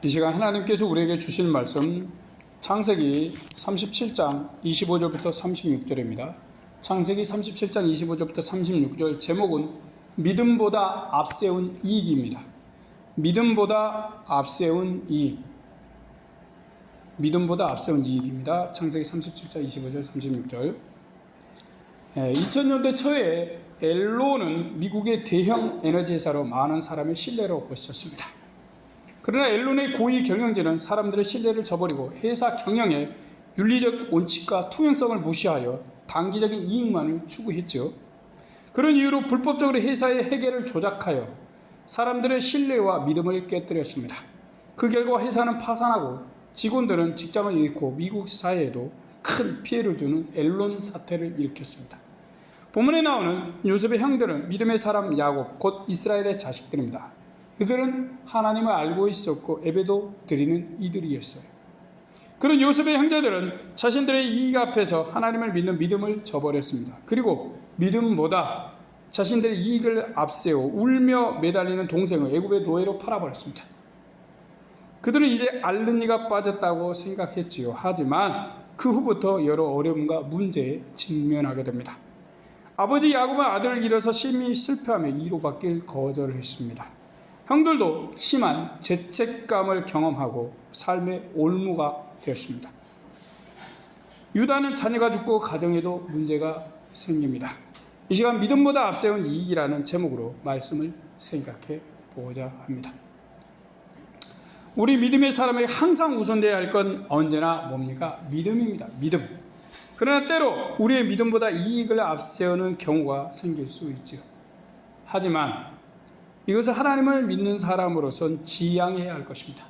이 시간 하나님께서 우리에게 주실 말씀 창세기 37장 25절부터 36절입니다. 창세기 37장 25절부터 36절 제목은 믿음보다 앞세운 이익입니다. 믿음보다 앞세운 이익. 믿음보다 앞세운 이익입니다. 창세기 37장 25절 36절. 2000년대 초에 엘론은 미국의 대형 에너지 회사로 많은 사람의 신뢰를 얻고 있었습니다. 그러나 엘론의 고위 경영진은 사람들의 신뢰를 저버리고 회사 경영의 윤리적 원칙과 투명성을 무시하여 단기적인 이익만을 추구했죠. 그런 이유로 불법적으로 회사의 회계를 조작하여 사람들의 신뢰와 믿음을 깨뜨렸습니다. 그 결과 회사는 파산하고 직원들은 직장을 잃고 미국 사회에도 큰 피해를 주는 엘론 사태를 일으켰습니다. 본문에 나오는 요셉의 형들은 믿음의 사람 야곱, 곧 이스라엘의 자식들입니다. 그들은 하나님을 알고 있었고 예배도 드리는 이들이었어요. 그런 요셉의 형제들은 자신들의 이익 앞에서 하나님을 믿는 믿음을 저버렸습니다. 그리고 믿음보다 자신들의 이익을 앞세워 울며 매달리는 동생을 애굽의 노예로 팔아버렸습니다. 그들은 이제 앓는 이가 빠졌다고 생각했지요. 하지만 그 후부터 여러 어려움과 문제에 직면하게 됩니다. 아버지 야곱은 아들을 잃어서 심히 슬퍼하며 이로받길 거절했습니다. 형들도 심한 죄책감을 경험하고 삶의 올무가 되었습니다. 유다는 자녀가 죽고 가정에도 문제가 생깁니다. 이 시간 믿음보다 앞세운 이익이라는 제목으로 말씀을 생각해 보고자 합니다. 우리 믿음의 사람에게 항상 우선되어야 할 건 언제나 뭡니까? 믿음입니다. 믿음. 그러나 때로 우리의 믿음보다 이익을 앞세우는 경우가 생길 수 있죠. 하지만 이것은 하나님을 믿는 사람으로선 지양해야 할 것입니다.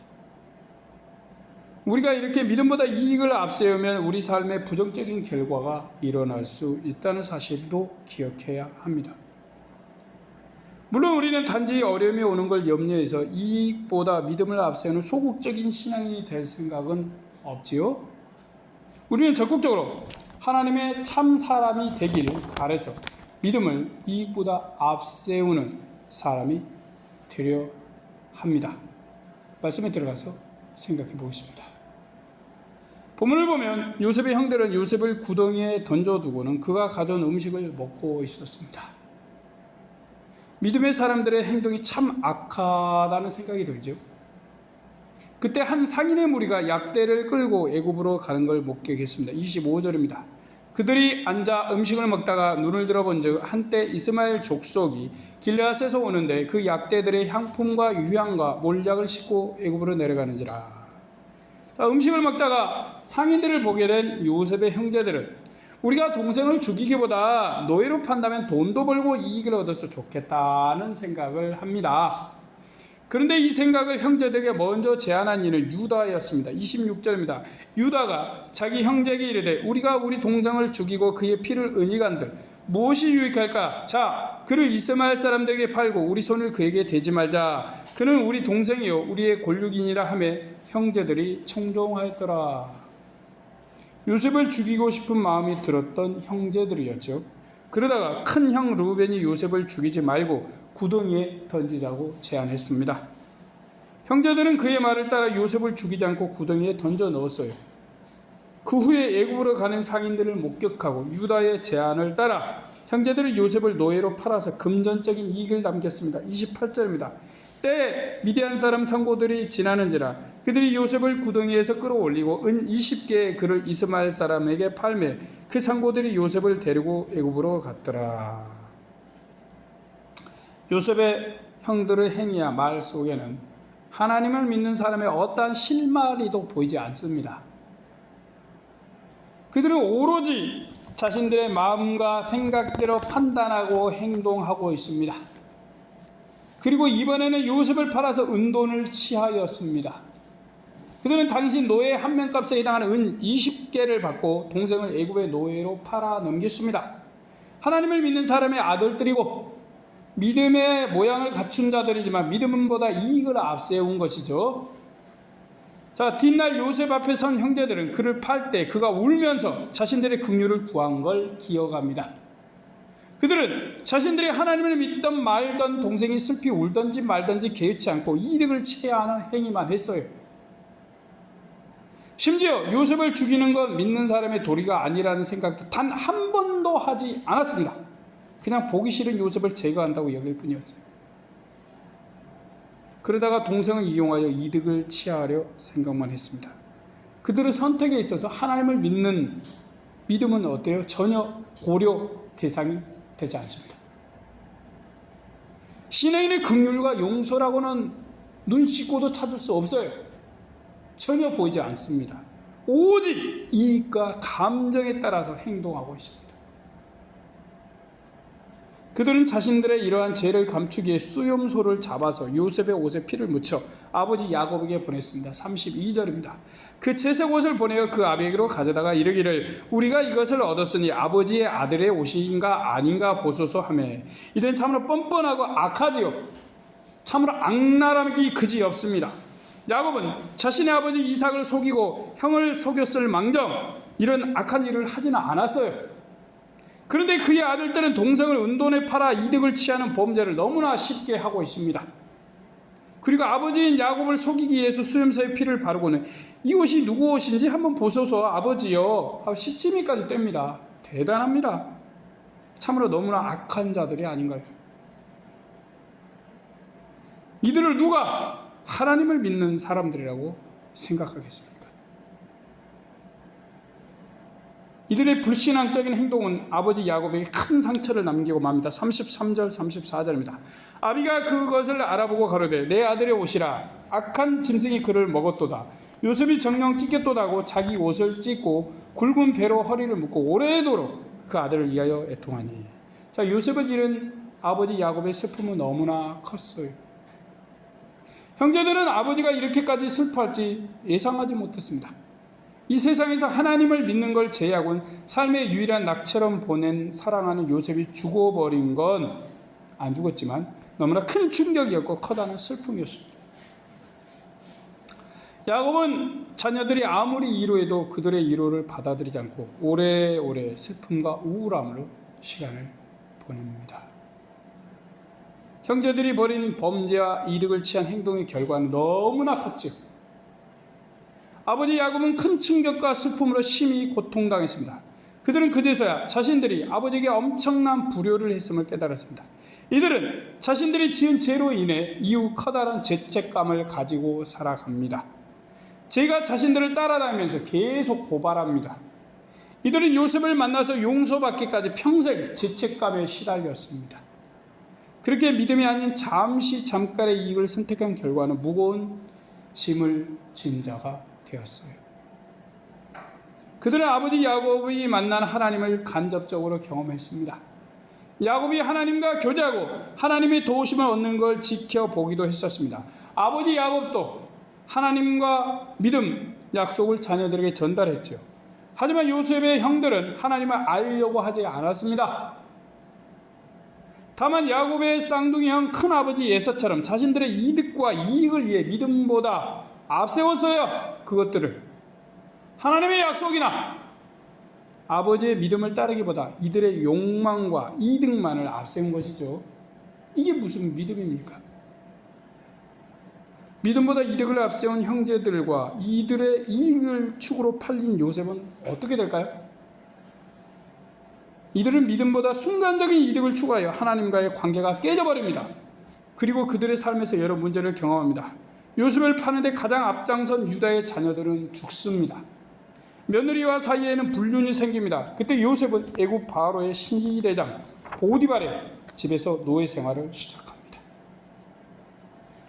우리가 이렇게 믿음보다 이익을 앞세우면 우리 삶에 부정적인 결과가 일어날 수 있다는 사실도 기억해야 합니다. 물론 우리는 단지 어려움이 오는 걸 염려해서 이익보다 믿음을 앞세우는 소극적인 신앙이 될 생각은 없지요. 우리는 적극적으로 하나님의 참 사람이 되길 바라서 믿음을 이익보다 앞세우는 사람이 되려 합니다. 말씀에 들어가서 생각해 보겠습니다. 본문을 보면 요셉의 형들은 요셉을 구덩이에 던져두고는 그가 가져온 음식을 먹고 있었습니다. 믿음의 사람들의 행동이 참 악하다는 생각이 들죠. 그때 한 상인의 무리가 약대를 끌고 애굽으로 가는 걸 목격했습니다. 25절입니다. 그들이 앉아 음식을 먹다가 눈을 들어본즉 한때 이스마엘 족속이 길르앗에서 오는데 그 약대들의 향품과 유향과 몰약을 싣고 애굽으로 내려가는지라. 음식을 먹다가 상인들을 보게 된 요셉의 형제들은 우리가 동생을 죽이기보다 노예로 판다면 돈도 벌고 이익을 얻어서 좋겠다는 생각을 합니다. 그런데 이 생각을 형제들에게 먼저 제안한 이는 유다였습니다. 26절입니다. 유다가 자기 형제에게 이르되 우리가 우리 동생을 죽이고 그의 피를 은이간들 무엇이 유익할까? 자, 그를 이스마엘 사람들에게 팔고 우리 손을 그에게 대지 말자. 그는 우리 동생이요 우리의 골육이니라 하며 형제들이 청종하였더라. 요셉을 죽이고 싶은 마음이 들었던 형제들이었죠. 그러다가 큰 형 르우벤이 요셉을 죽이지 말고 구덩이에 던지자고 제안했습니다. 형제들은 그의 말을 따라 요셉을 죽이지 않고 구덩이에 던져 넣었어요. 그 후에 애굽으로 가는 상인들을 목격하고 유다의 제안을 따라 형제들은 요셉을 노예로 팔아서 금전적인 이익을 남겼습니다. 28절입니다. 때에 미디안 사람 상고들이 지나는지라 그들이 요셉을 구덩이에서 끌어올리고 은 20개의 그를 이스마엘 사람에게 팔매 그 상고들이 요셉을 데리고 애굽으로 갔더라. 요셉의 형들의 행위와 말 속에는 하나님을 믿는 사람의 어떠한 실마리도 보이지 않습니다. 그들은 오로지 자신들의 마음과 생각대로 판단하고 행동하고 있습니다. 그리고 이번에는 요셉을 팔아서 은돈을 취하였습니다. 그들은 당시 노예 한 명값에 해당하는 은 20개를 받고 동생을 애굽의 노예로 팔아 넘겼습니다. 하나님을 믿는 사람의 아들들이고 믿음의 모양을 갖춘 자들이지만 믿음보다 이익을 앞세운 것이죠. 자, 뒷날 요셉 앞에 선 형제들은 그를 팔 때 그가 울면서 자신들의 긍휼을 구한 걸 기억합니다. 그들은 자신들이 하나님을 믿던 말던 동생이 슬피 울든지 말든지 개의치 않고 이득을 취하는 행위만 했어요. 심지어 요셉을 죽이는 건 믿는 사람의 도리가 아니라는 생각도 단 한 번도 하지 않았습니다. 그냥 보기 싫은 요셉을 제거한다고 여길 뿐이었어요. 그러다가 동생을 이용하여 이득을 취하려 생각만 했습니다. 그들의 선택에 있어서 하나님을 믿는 믿음은 어때요? 전혀 고려 대상이 되지 않습니다. 신의 긍휼과 용서라고는 눈 씻고도 찾을 수 없어요. 전혀 보이지 않습니다. 오직 이익과 감정에 따라서 행동하고 있습니다. 그들은 자신들의 이러한 죄를 감추기 위해 수염소를 잡아서 요셉의 옷에 피를 묻혀 아버지 야곱에게 보냈습니다. 32절입니다. 그 채색 옷을 보내어 그 아비에게로 가져다가 이르기를 우리가 이것을 얻었으니 아버지의 아들의 옷인가 아닌가 보소서 하며 이는 참으로 뻔뻔하고 악하지요. 참으로 악랄함이 그지없습니다. 야곱은 자신의 아버지 이삭을 속이고 형을 속였을 망정 이런 악한 일을 하지는 않았어요. 그런데 그의 아들들은 동생을 은돈에 팔아 이득을 취하는 범죄를 너무나 쉽게 하고 있습니다. 그리고 아버지인 야곱을 속이기 위해서 수염소에 피를 바르고는 이 옷이 누구 옷인지 한번 보소서 아버지요 하고 시치미까지 뗍니다. 대단합니다. 참으로 너무나 악한 자들이 아닌가요? 이들을 누가 하나님을 믿는 사람들이라고 생각하겠습니까? 이들의 불신앙적인 행동은 아버지 야곱에게 큰 상처를 남기고 맙니다. 33절 34절입니다. 아비가 그것을 알아보고 가로되 내 아들의 옷이라 악한 짐승이 그를 먹었도다. 요셉이 정령 찢겠도다고 자기 옷을 찢고 굵은 배로 허리를 묶고 오래도록 그 아들을 위하여 애통하니. 자, 요셉을 잃은 아버지 야곱의 슬픔은 너무나 컸어요. 형제들은 아버지가 이렇게까지 슬퍼할지 예상하지 못했습니다. 이 세상에서 하나님을 믿는 걸 제외하고는 삶의 유일한 낙처럼 보낸 사랑하는 요셉이 죽어버린 건 안 죽었지만 너무나 큰 충격이었고 커다란 슬픔이었습니다. 야곱은 자녀들이 아무리 위로해도 그들의 위로를 받아들이지 않고 오래오래 슬픔과 우울함으로 시간을 보냅니다. 형제들이 벌인 범죄와 이득을 취한 행동의 결과는 너무나 컸지요. 아버지 야곱은 큰 충격과 슬픔으로 심히 고통당했습니다. 그들은 그제서야 자신들이 아버지에게 엄청난 불효를 했음을 깨달았습니다. 이들은 자신들이 지은 죄로 인해 이후 커다란 죄책감을 가지고 살아갑니다. 죄가 자신들을 따라다니면서 계속 고발합니다. 이들은 요셉을 만나서 용서받기까지 평생 죄책감에 시달렸습니다. 그렇게 믿음이 아닌 잠깐의 이익을 선택한 결과는 무거운 짐을 진 자가 되었어요. 그들은 아버지 야곱이 만난 하나님을 간접적으로 경험했습니다. 야곱이 하나님과 교제하고 하나님의 도우심을 얻는 걸 지켜보기도 했었습니다. 아버지 야곱도 하나님과 믿음 약속을 자녀들에게 전달했죠. 하지만 요셉의 형들은 하나님을 알려고 하지 않았습니다. 다만 야곱의 쌍둥이 형 큰아버지 에서처럼 자신들의 이득과 이익을 위해 믿음보다 앞세웠어요. 그것들을 하나님의 약속이나 아버지의 믿음을 따르기보다 이들의 욕망과 이득만을 앞세운 것이죠. 이게 무슨 믿음입니까? 믿음보다 이득을 앞세운 형제들과 이들의 이익을 축으로 팔린 요셉은 어떻게 될까요? 이들은 믿음보다 순간적인 이득을 추구하여 하나님과의 관계가 깨져버립니다. 그리고 그들의 삶에서 여러 문제를 경험합니다. 요셉을 파는데 가장 앞장선 유다의 자녀들은 죽습니다. 며느리와 사이에는 불륜이 생깁니다. 그때 요셉은 애굽 바로의 신기대장 보디발의 집에서 노예 생활을 시작합니다.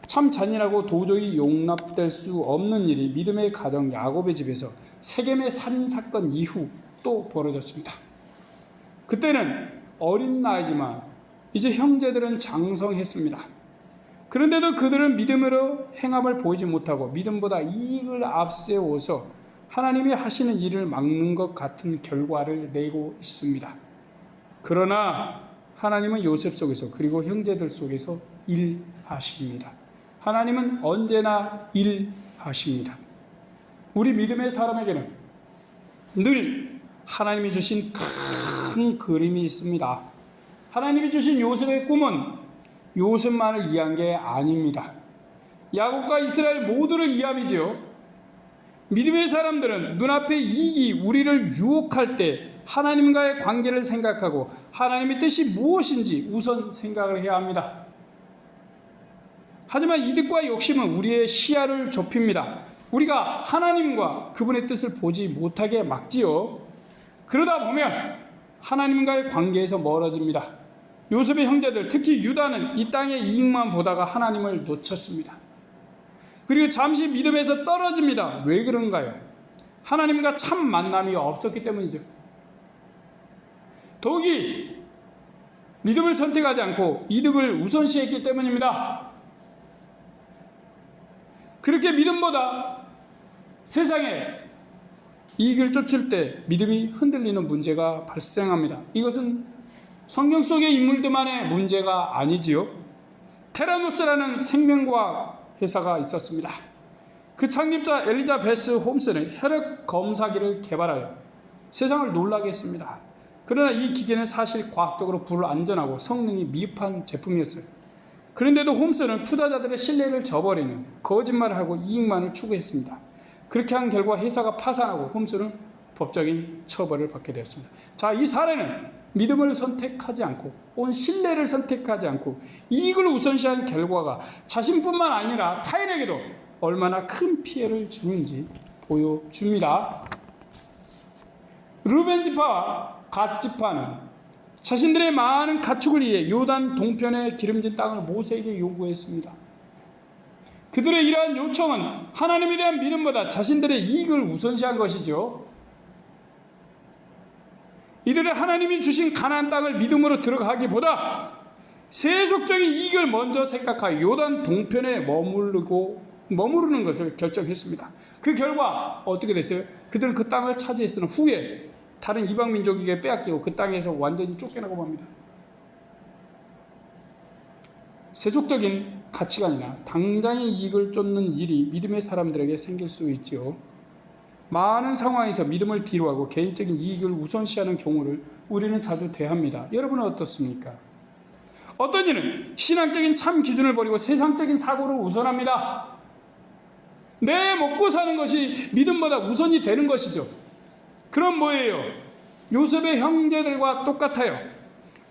참 잔인하고 도저히 용납될 수 없는 일이 믿음의 가정 야곱의 집에서 세겜의 살인사건 이후 또 벌어졌습니다. 그때는 어린 나이지만 이제 형제들은 장성했습니다. 그런데도 그들은 믿음으로 행함을 보이지 못하고 믿음보다 이익을 앞세워서 하나님이 하시는 일을 막는 것 같은 결과를 내고 있습니다. 그러나 하나님은 요셉 속에서 그리고 형제들 속에서 일하십니다. 하나님은 언제나 일하십니다. 우리 믿음의 사람에게는 늘 하나님이 주신 큰 그림이 있습니다. 하나님이 주신 요셉의 꿈은 요셉만을 위한 게 아닙니다. 야곱과 이스라엘 모두를 위함이지요. 믿음의 사람들은 눈앞의 이익이 우리를 유혹할 때 하나님과의 관계를 생각하고 하나님의 뜻이 무엇인지 우선 생각을 해야 합니다. 하지만 이득과 욕심은 우리의 시야를 좁힙니다. 우리가 하나님과 그분의 뜻을 보지 못하게 막지요. 그러다 보면 하나님과의 관계에서 멀어집니다. 요셉의 형제들, 특히 유다는 이 땅의 이익만 보다가 하나님을 놓쳤습니다. 그리고 잠시 믿음에서 떨어집니다. 왜 그런가요? 하나님과 참 만남이 없었기 때문이죠. 더욱이 믿음을 선택하지 않고 이득을 우선시했기 때문입니다. 그렇게 믿음보다 세상에 이익을 쫓을 때 믿음이 흔들리는 문제가 발생합니다. 이것은 성경 속의 인물들만의 문제가 아니지요. 테라노스라는 생명과학 회사가 있었습니다. 그 창립자 엘리자베스 홈스는 혈액 검사기를 개발하여 세상을 놀라게 했습니다. 그러나 이 기계는 사실 과학적으로 불안전하고 성능이 미흡한 제품이었어요. 그런데도 홈스는 투자자들의 신뢰를 저버리는 거짓말을 하고 이익만을 추구했습니다. 그렇게 한 결과 회사가 파산하고 홈스는 법적인 처벌을 받게 되었습니다. 자, 이 사례는 믿음을 선택하지 않고 온 신뢰를 선택하지 않고 이익을 우선시한 결과가 자신뿐만 아니라 타인에게도 얼마나 큰 피해를 주는지 보여줍니다. 루벤 지파와 갓 지파는 자신들의 많은 가축을 위해 요단 동편의 기름진 땅을 모세에게 요구했습니다. 그들의 이러한 요청은 하나님에 대한 믿음보다 자신들의 이익을 우선시한 것이죠. 이들은 하나님이 주신 가나안 땅을 믿음으로 들어가기보다 세속적인 이익을 먼저 생각하여 요단 동편에 머무르는 것을 결정했습니다. 그 결과 어떻게 됐어요? 그들은 그 땅을 차지했으나 후에 다른 이방 민족에게 빼앗기고 그 땅에서 완전히 쫓겨나고 맙니다. 세속적인 가치관이나 당장의 이익을 쫓는 일이 믿음의 사람들에게 생길 수 있지요. 많은 상황에서 믿음을 뒤로하고 개인적인 이익을 우선시하는 경우를 우리는 자주 대합니다. 여러분은 어떻습니까? 어떤 이는 신앙적인 참 기준을 버리고 세상적인 사고를 우선합니다. 내 먹고 사는 것이 믿음보다 우선이 되는 것이죠. 그럼 뭐예요? 요셉의 형제들과 똑같아요.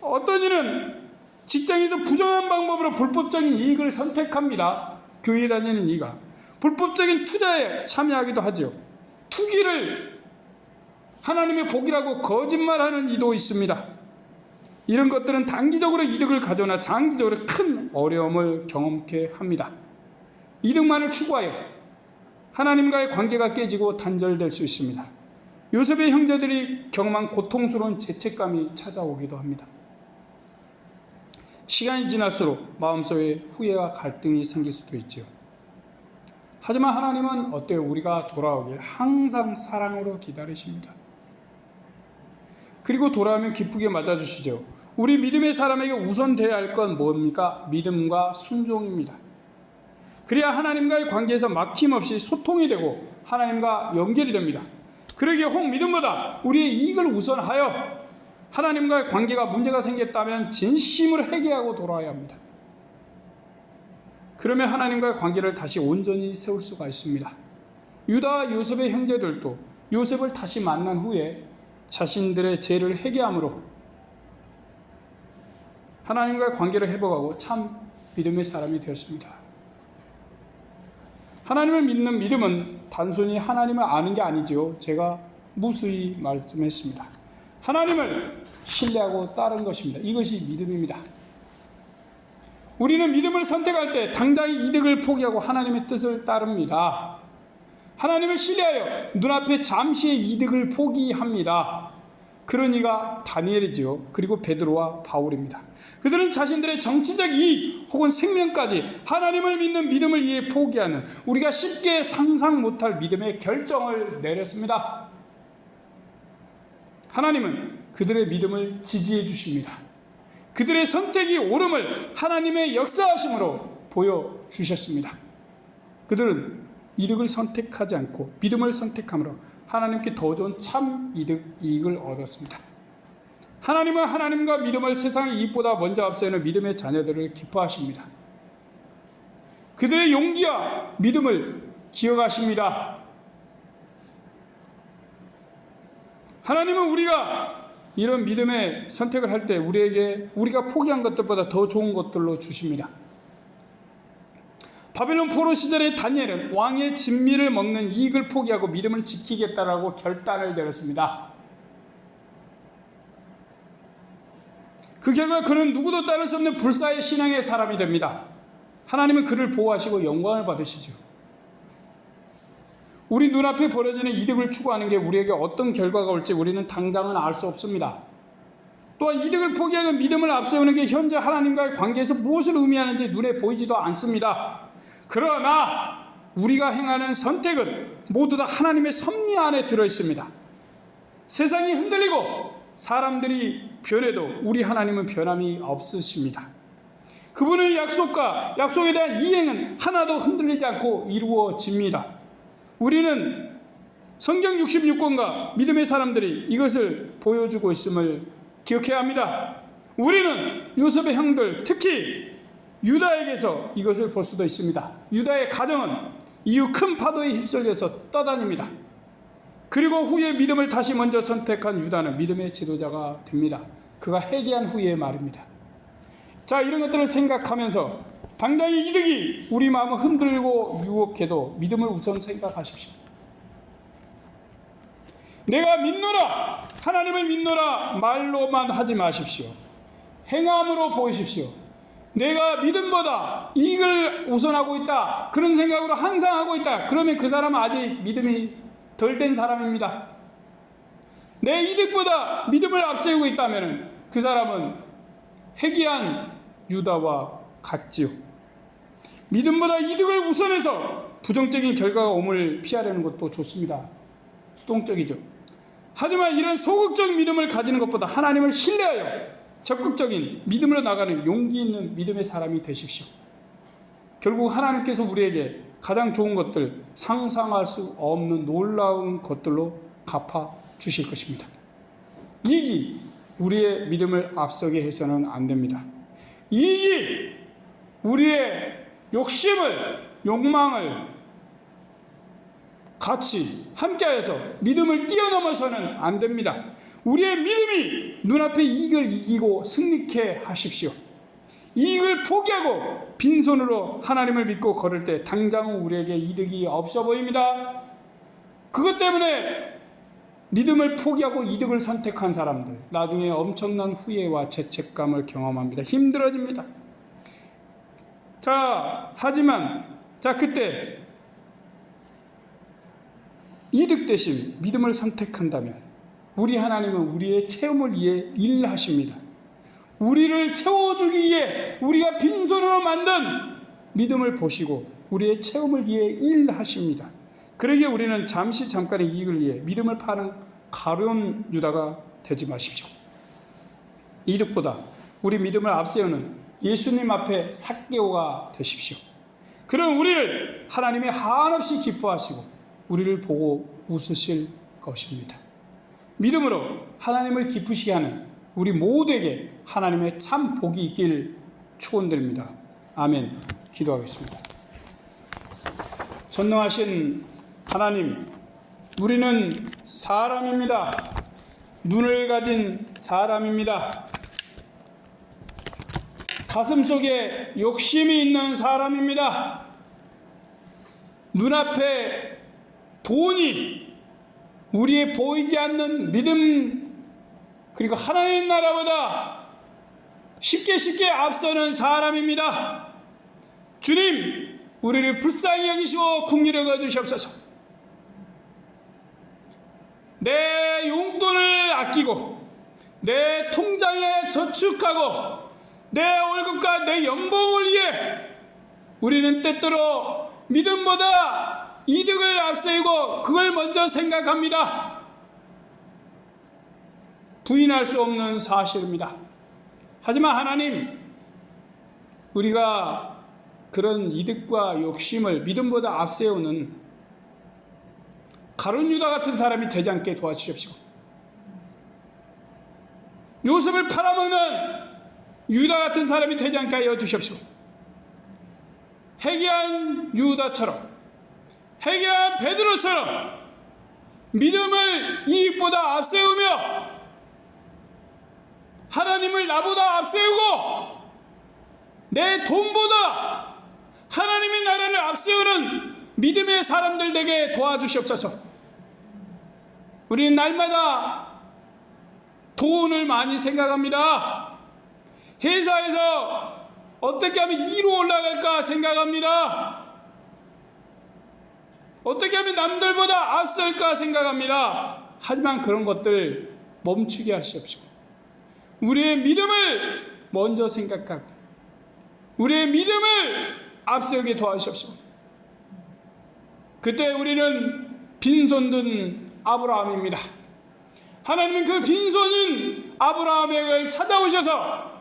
어떤 이는 직장에서 부정한 방법으로 불법적인 이익을 선택합니다. 교회 다니는 이가 불법적인 투자에 참여하기도 하죠. 투기를 하나님의 복이라고 거짓말하는 이도 있습니다. 이런 것들은 단기적으로 이득을 가져오나 장기적으로 큰 어려움을 경험케 합니다. 이득만을 추구하여 하나님과의 관계가 깨지고 단절될 수 있습니다. 요셉의 형제들이 경험한 고통스러운 죄책감이 찾아오기도 합니다. 시간이 지날수록 마음속에 후회와 갈등이 생길 수도 있죠. 하지만 하나님은 어때요? 우리가 돌아오길 항상 사랑으로 기다리십니다. 그리고 돌아오면 기쁘게 맞아주시죠. 우리 믿음의 사람에게 우선돼야 할 건 뭡니까? 믿음과 순종입니다. 그래야 하나님과의 관계에서 막힘없이 소통이 되고 하나님과 연결이 됩니다. 그러기에 혹 믿음보다 우리의 이익을 우선하여 하나님과의 관계가 문제가 생겼다면 진심으로 회개하고 돌아와야 합니다. 그러면 하나님과의 관계를 다시 온전히 세울 수가 있습니다. 유다와 요셉의 형제들도 요셉을 다시 만난 후에 자신들의 죄를 회개함으로 하나님과의 관계를 회복하고 참 믿음의 사람이 되었습니다. 하나님을 믿는 믿음은 단순히 하나님을 아는 게 아니지요. 제가 무수히 말씀했습니다. 하나님을 신뢰하고 따르는 것입니다. 이것이 믿음입니다. 우리는 믿음을 선택할 때 당장의 이득을 포기하고 하나님의 뜻을 따릅니다. 하나님을 신뢰하여 눈앞에 잠시의 이득을 포기합니다. 그런 이가 다니엘이지요. 그리고 베드로와 바울입니다. 그들은 자신들의 정치적 이익 혹은 생명까지 하나님을 믿는 믿음을 위해 포기하는 우리가 쉽게 상상 못할 믿음의 결정을 내렸습니다. 하나님은 그들의 믿음을 지지해 주십니다. 그들의 선택이 옳음을 하나님의 역사하심으로 보여주셨습니다. 그들은 이득을 선택하지 않고 믿음을 선택함으로 하나님께 더 좋은 참 이익을 얻었습니다. 하나님은 하나님과 믿음을 세상의 이익보다 먼저 앞세우는 믿음의 자녀들을 기뻐하십니다. 그들의 용기와 믿음을 기억하십니다. 하나님은 우리가 이런 믿음의 선택을 할 때 우리에게 우리가 포기한 것들보다 더 좋은 것들로 주십니다. 바벨론 포로 시절의 다니엘은 왕의 진미를 먹는 이익을 포기하고 믿음을 지키겠다라고 결단을 내렸습니다. 그 결과 그는 누구도 따를 수 없는 불사의 신앙의 사람이 됩니다. 하나님은 그를 보호하시고 영광을 받으시죠. 우리 눈앞에 벌어지는 이득을 추구하는 게 우리에게 어떤 결과가 올지 우리는 당장은 알 수 없습니다. 또한 이득을 포기하고 믿음을 앞세우는 게 현재 하나님과의 관계에서 무엇을 의미하는지 눈에 보이지도 않습니다. 그러나 우리가 행하는 선택은 모두 다 하나님의 섭리 안에 들어있습니다. 세상이 흔들리고 사람들이 변해도 우리 하나님은 변함이 없으십니다. 그분의 약속과 약속에 대한 이행은 하나도 흔들리지 않고 이루어집니다. 우리는 성경 66권과 믿음의 사람들이 이것을 보여주고 있음을 기억해야 합니다. 우리는 요셉의 형들, 특히 유다에게서 이것을 볼 수도 있습니다. 유다의 가정은 이후 큰 파도에 휩쓸려서 떠다닙니다. 그리고 후에 믿음을 다시 먼저 선택한 유다는 믿음의 지도자가 됩니다. 그가 회개한 후의 말입니다. 자, 이런 것들을 생각하면서 당장의 이득이 우리 마음을 흔들고 유혹해도 믿음을 우선 생각하십시오. 내가 믿노라, 하나님을 믿노라 말로만 하지 마십시오. 행함으로 보이십시오. 내가 믿음보다 이익을 우선하고 있다, 그런 생각으로 항상 하고 있다, 그러면 그 사람은 아직 믿음이 덜 된 사람입니다. 내 이득보다 믿음을 앞세우고 있다면 그 사람은 회개한 유다와 같지요. 믿음보다 이득을 우선해서 부정적인 결과가 옴을 피하려는 것도 좋습니다. 수동적이죠. 하지만 이런 소극적 믿음을 가지는 것보다 하나님을 신뢰하여 적극적인 믿음으로 나가는 용기 있는 믿음의 사람이 되십시오. 결국 하나님께서 우리에게 가장 좋은 것들, 상상할 수 없는 놀라운 것들로 갚아 주실 것입니다. 이익이 우리의 믿음을 앞서게 해서는 안 됩니다. 이익이 우리의 욕심을, 욕망을 같이 함께하여서 믿음을 뛰어넘어서는 안 됩니다. 우리의 믿음이 눈앞의 이익을 이기고 승리케 하십시오. 이익을 포기하고 빈손으로 하나님을 믿고 걸을 때 당장 우리에게 이득이 없어 보입니다. 그것 때문에 믿음을 포기하고 이득을 선택한 사람들, 나중에 엄청난 후회와 죄책감을 경험합니다. 힘들어집니다. 하지만 그때 이득 대신 믿음을 선택한다면 우리 하나님은 우리의 체험을 위해 일하십니다. 우리를 채워주기 위해 우리가 빈손으로 만든 믿음을 보시고 우리의 체험을 위해 일하십니다. 그러기에 우리는 잠깐의 이익을 위해 믿음을 파는 가룟 유다가 되지 마십시오. 이득보다 우리 믿음을 앞세우는 예수님 앞에 삭개오가 되십시오. 그럼 우리를 하나님이 한없이 기뻐하시고 우리를 보고 웃으실 것입니다. 믿음으로 하나님을 기쁘시게 하는 우리 모두에게 하나님의 참 복이 있길 축원드립니다. 아멘. 기도하겠습니다. 전능하신 하나님, 우리는 사람입니다. 눈을 가진 사람입니다. 가슴속에 욕심이 있는 사람입니다. 눈앞에 돈이 우리의 보이지 않는 믿음, 그리고 하나님 나라보다 쉽게 앞서는 사람입니다. 주님, 우리를 불쌍히 여기시고 긍휼히 여겨 주시옵소서. 내 용돈을 아끼고 내 통장에 저축하고 내 월급과 내 연봉을 위해 우리는 때때로 믿음보다 이득을 앞세우고 그걸 먼저 생각합니다. 부인할 수 없는 사실입니다. 하지만 하나님, 우리가 그런 이득과 욕심을 믿음보다 앞세우는 가룟 유다 같은 사람이 되지 않게 도와주십시오. 요셉을 팔아먹는 유다 같은 사람이 되지 않게 하여 주십시오. 회개한 유다처럼, 회개한 베드로처럼 믿음을 이익보다 앞세우며 하나님을 나보다 앞세우고 내 돈보다 하나님의 나라를 앞세우는 믿음의 사람들 되게 도와주시옵소서. 우리는 날마다 돈을 많이 생각합니다. 회사에서 어떻게 하면 2로 올라갈까 생각합니다. 어떻게 하면 남들보다 앞설까 생각합니다. 하지만 그런 것들 멈추게 하시옵시고 우리의 믿음을 먼저 생각하고 우리의 믿음을 앞세우게 도와주시옵시고 그때 우리는 빈손 든 아브라함입니다. 하나님은 그 빈손인 아브라함을 찾아오셔서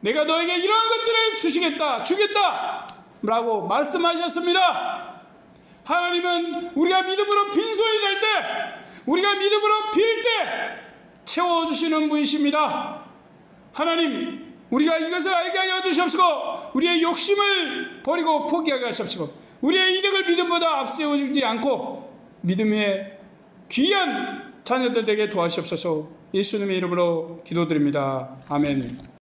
내가 너에게 이러한 것들을 주겠다 라고 말씀하셨습니다. 하나님은 우리가 믿음으로 빈손이 될 때, 우리가 믿음으로 빌 때 채워주시는 분이십니다. 하나님, 우리가 이것을 알게 하여 주시옵시고 우리의 욕심을 버리고 포기하게 하시옵시고 우리의 이득을 믿음보다 앞세우지 않고 믿음의 귀한 자녀들 되게 도와주시옵소서. 예수님의 이름으로 기도드립니다. 아멘.